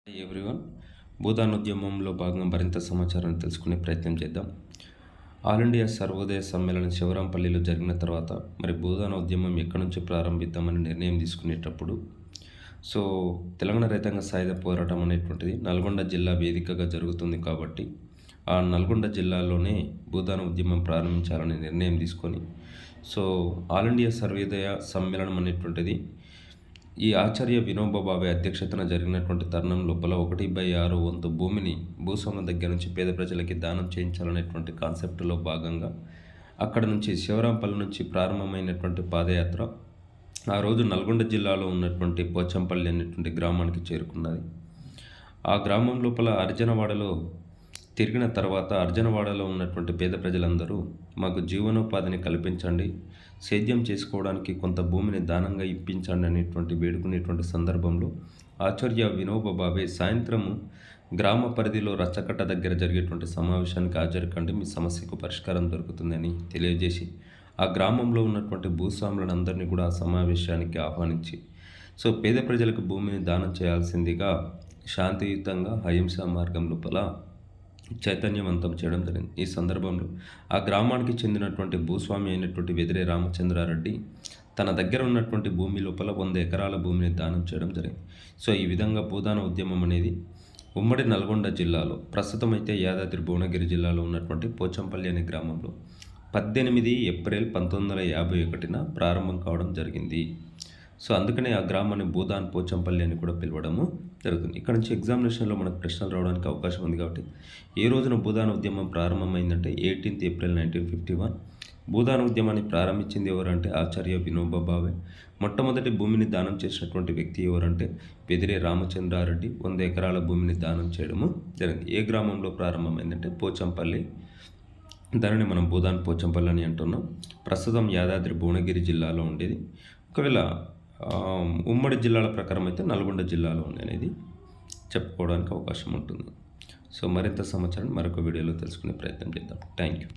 Everyone, Bhoodan ఉద్యమంలో భాగంగా మరింత సమాచారాన్ని తెలుసుకునే ప్రయత్నం చేద్దాం. ఆల్ ఇండియా సర్వోదయ సమ్మేళనం శివరాంపల్లిలో జరిగిన తర్వాత మరి భూదాన ఉద్యమం ఎక్కడి నుంచి ప్రారంభిద్దామని నిర్ణయం తీసుకునేటప్పుడు తెలంగాణ రైతాంగ సాయుధ పోరాటం అనేటువంటిది నల్గొండ జిల్లా వేదికగా జరుగుతుంది కాబట్టి ఆ నల్గొండ జిల్లాలోనే భూదాన ఉద్యమం ప్రారంభించాలని నిర్ణయం తీసుకొని ఆల్ ఇండియా సర్వోదయ సమ్మేళనం అనేటువంటిది ఈ ఆచార్య వినోబా భావే అధ్యక్షతన జరిగినటువంటి తరుణం లోపల 1/6 వంతు భూమిని భూస్వాముల దగ్గర నుంచి పేద ప్రజలకి దానం చేయించాలనేటువంటి కాన్సెప్ట్లో భాగంగా అక్కడ నుంచి శివరాంపల్లి నుంచి ప్రారంభమైనటువంటి పాదయాత్ర ఆ రోజు నల్గొండ జిల్లాలో ఉన్నటువంటి పోచంపల్లి అనేటువంటి గ్రామానికి చేరుకున్నది. ఆ గ్రామం లోపల అర్జనవాడలో తిరిగిన తర్వాత అర్జనవాడలో ఉన్నటువంటి పేద ప్రజలందరూ మాకు జీవనోపాధిని కల్పించండి, సేద్యం చేసుకోవడానికి కొంత భూమిని దానంగా ఇప్పించండి అనేటువంటి వేడుకునేటువంటి సందర్భంలో ఆచార్య వినోబా భావే సాయంత్రము గ్రామ పరిధిలో రచ్చకట్ట దగ్గర జరిగేటువంటి సమావేశానికి హాజరుకండి, మీ సమస్యకు పరిష్కారం దొరుకుతుందని తెలియజేసి ఆ గ్రామంలో ఉన్నటువంటి భూస్వాములను అందరినీ కూడా ఆ సమావేశానికి ఆహ్వానించి పేద ప్రజలకు భూమిని దానం చేయాల్సిందిగా శాంతియుతంగా అహింసా మార్గం లోపల చైతన్యవంతం చేయడం జరిగింది. ఈ సందర్భంలో ఆ గ్రామానికి చెందినటువంటి భూస్వామి అయినటువంటి వెదిరే రామచంద్రారెడ్డి తన దగ్గర ఉన్నటువంటి భూమి లోపల 100 ఎకరాల భూమిని దానం చేయడం జరిగింది. ఈ విధంగా భూదాన ఉద్యమం అనేది ఉమ్మడి నల్గొండ జిల్లాలో ప్రస్తుతం అయితే యాదాద్రి భువనగిరి జిల్లాలో ఉన్నటువంటి పోచంపల్లి అనే గ్రామంలో 18 ఏప్రిల్ 1951 ప్రారంభం కావడం జరిగింది. అందుకనే ఆ గ్రామాన్ని భూదాన్ పోచంపల్లి అని కూడా పిలవడము జరుగుతుంది. ఇక్కడ నుంచి ఎగ్జామినేషన్లో మనకు ప్రశ్నలు రావడానికి అవకాశం ఉంది కాబట్టి ఏ రోజున భూదాన ఉద్యమం ప్రారంభమైందంటే 18 ఏప్రిల్ 1951. భూదాన ఉద్యమాన్ని ప్రారంభించింది ఎవరంటే ఆచార్య వినోబా భావే. మొట్టమొదటి భూమిని దానం చేసినటువంటి వ్యక్తి ఎవరంటే వెదిరే రామచంద్రారెడ్డి 100 ఎకరాల భూమిని దానం చేయడము జరిగింది. ఏ గ్రామంలో ప్రారంభమైందంటే పోచంపల్లి. దానిని మనం భూదాన్ పోచంపల్లి అని అంటున్నాం. ప్రస్తుతం యాదాద్రి భువనగిరి జిల్లాలో ఉండేది. ఒకవేళ ఉమ్మడి జిల్లాల ప్రకారం అయితే నల్గొండ జిల్లాలో ఉంది అనేది చెప్పుకోవడానికి అవకాశం ఉంటుంది. మరింత సమాచారం మరొక వీడియోలో తెలుసుకునే ప్రయత్నం చేద్దాం. Thank you.